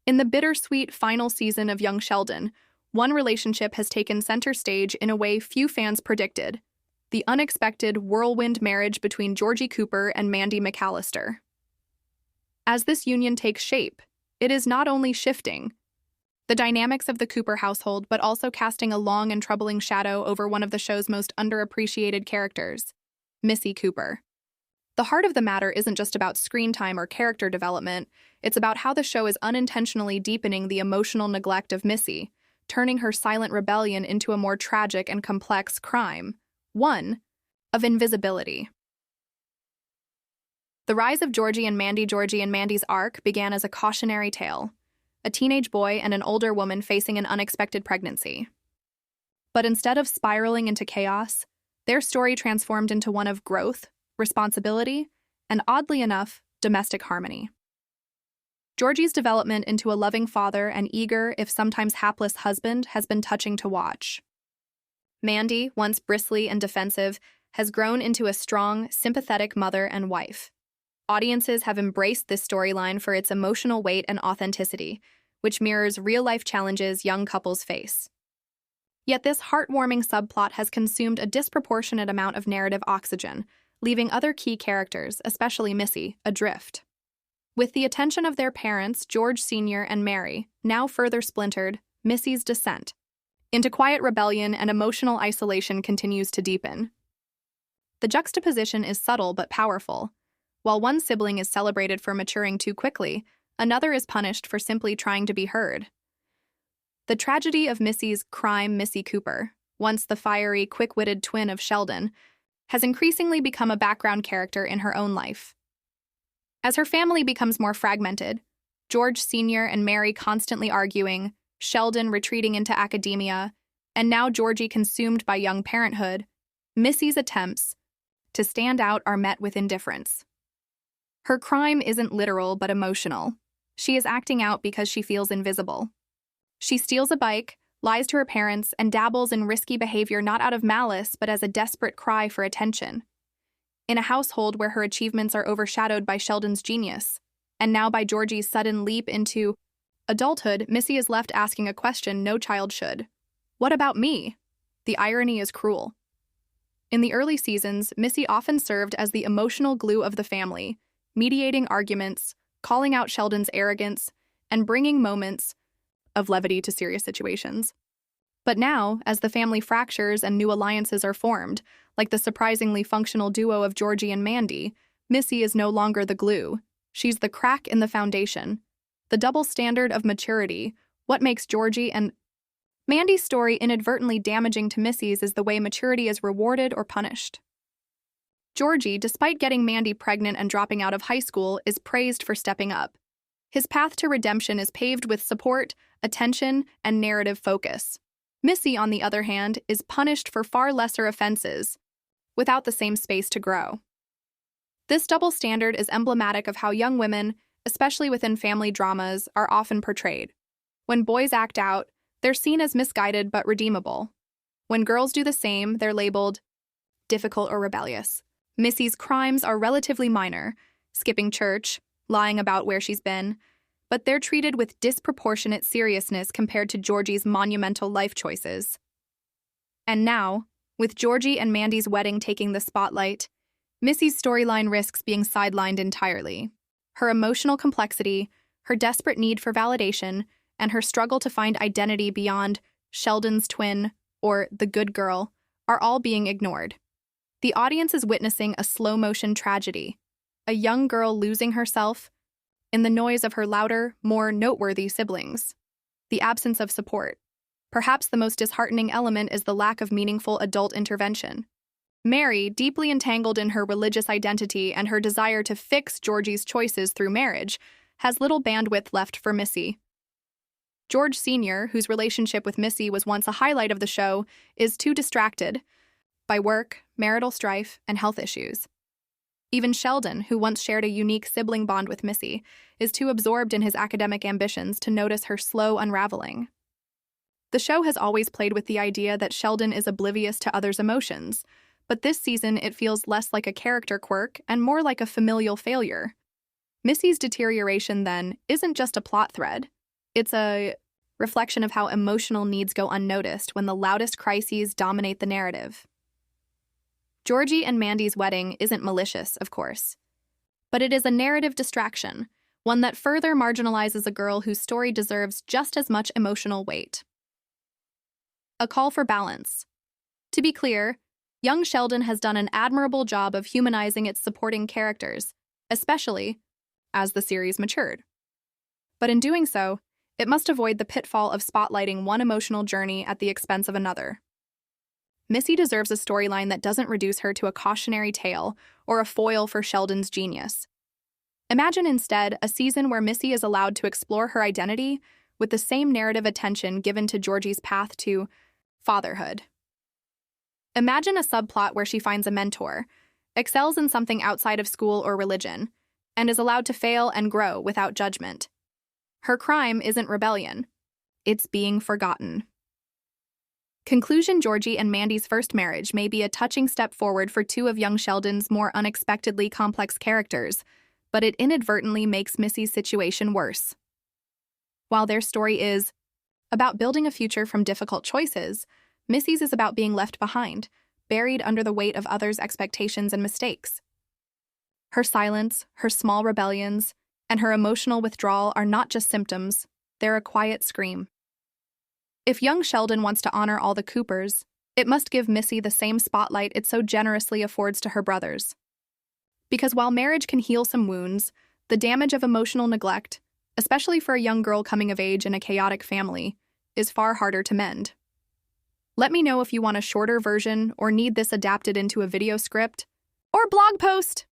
In the bittersweet final season of Young Sheldon, one relationship has taken center stage in a way few fans predicted: the unexpected whirlwind marriage between Georgie Cooper and Mandy McAllister. As this union takes shape, it is not only shifting the dynamics of the Cooper household, but also casting a long and troubling shadow over one of the show's most underappreciated characters, Missy Cooper. The heart of the matter isn't just about screen time or character development, it's about how the show is unintentionally deepening the emotional neglect of Missy, turning her silent rebellion into a more tragic and complex crime, one of invisibility. The rise of Georgie and Mandy's arc began as a cautionary tale, a teenage boy and an older woman facing an unexpected pregnancy. But instead of spiraling into chaos, their story transformed into one of growth, responsibility, and oddly enough, domestic harmony. Georgie's development into a loving father and eager, if sometimes hapless, husband has been touching to watch. Mandy, once bristly and defensive, has grown into a strong, sympathetic mother and wife. Audiences have embraced this storyline for its emotional weight and authenticity, which mirrors real-life challenges young couples face. Yet this heartwarming subplot has consumed a disproportionate amount of narrative oxygen, leaving other key characters, especially Missy, adrift. With the attention of their parents, George Sr. and Mary, now further splintered, Missy's descent into quiet rebellion and emotional isolation continues to deepen. The juxtaposition is subtle but powerful. While one sibling is celebrated for maturing too quickly, another is punished for simply trying to be heard. The tragedy of Missy's crime, Missy Cooper, once the fiery, quick-witted twin of Sheldon, has increasingly become a background character in her own life. As her family becomes more fragmented, George Sr. and Mary constantly arguing, Sheldon retreating into academia, and now Georgie consumed by young parenthood, Missy's attempts to stand out are met with indifference. Her crime isn't literal but emotional. She is acting out because she feels invisible. She steals a bike, lies to her parents, and dabbles in risky behavior not out of malice but as a desperate cry for attention. In a household where her achievements are overshadowed by Sheldon's genius, and now by Georgie's sudden leap into adulthood, Missy is left asking a question no child should. What about me? The irony is cruel. In the early seasons, Missy often served as the emotional glue of the family, mediating arguments, calling out Sheldon's arrogance, and bringing moments of levity to serious situations. But now, as the family fractures and new alliances are formed, like the surprisingly functional duo of Georgie and Mandy, Missy is no longer the glue. She's the crack in the foundation. The double standard of maturity, what makes Georgie and Mandy's story inadvertently damaging to Missy's is the way maturity is rewarded or punished. Georgie, despite getting Mandy pregnant and dropping out of high school, is praised for stepping up. His path to redemption is paved with support, attention, and narrative focus. Missy, on the other hand, is punished for far lesser offenses, without the same space to grow. This double standard is emblematic of how young women, especially within family dramas, are often portrayed. When boys act out, they're seen as misguided but redeemable. When girls do the same, they're labeled difficult or rebellious. Missy's crimes are relatively minor, skipping church, lying about where she's been, but they're treated with disproportionate seriousness compared to Georgie's monumental life choices. And now, with Georgie and Mandy's wedding taking the spotlight, Missy's storyline risks being sidelined entirely. Her emotional complexity, her desperate need for validation, and her struggle to find identity beyond Sheldon's twin or the good girl are all being ignored. The audience is witnessing a slow-motion tragedy, a young girl losing herself in the noise of her louder, more noteworthy siblings. The absence of support. Perhaps the most disheartening element is the lack of meaningful adult intervention. Mary, deeply entangled in her religious identity and her desire to fix Georgie's choices through marriage, has little bandwidth left for Missy. George Sr., whose relationship with Missy was once a highlight of the show, is too distracted by work, marital strife, and health issues. Even Sheldon, who once shared a unique sibling bond with Missy, is too absorbed in his academic ambitions to notice her slow unraveling. The show has always played with the idea that Sheldon is oblivious to others' emotions, but this season it feels less like a character quirk and more like a familial failure. Missy's deterioration, then, isn't just a plot thread. It's a reflection of how emotional needs go unnoticed when the loudest crises dominate the narrative. Georgie and Mandy's wedding isn't malicious, of course, but it is a narrative distraction, one that further marginalizes a girl whose story deserves just as much emotional weight. A call for balance. To be clear, young Sheldon has done an admirable job of humanizing its supporting characters, especially as the series matured. But in doing so, it must avoid the pitfall of spotlighting one emotional journey at the expense of another. Missy deserves a storyline that doesn't reduce her to a cautionary tale or a foil for Sheldon's genius. Imagine instead a season where Missy is allowed to explore her identity with the same narrative attention given to Georgie's path to fatherhood. Imagine a subplot where she finds a mentor, excels in something outside of school or religion, and is allowed to fail and grow without judgment. Her crime isn't rebellion, it's being forgotten. Conclusion: Georgie and Mandy's first marriage may be a touching step forward for two of young Sheldon's more unexpectedly complex characters, but it inadvertently makes Missy's situation worse. While their story is about building a future from difficult choices, Missy's is about being left behind, buried under the weight of others' expectations and mistakes. Her silence, her small rebellions, and her emotional withdrawal are not just symptoms, they're a quiet scream. If young Sheldon wants to honor all the Coopers, it must give Missy the same spotlight it so generously affords to her brothers. Because while marriage can heal some wounds, the damage of emotional neglect, especially for a young girl coming of age in a chaotic family, is far harder to mend. Let me know if you want a shorter version or need this adapted into a video script or blog post.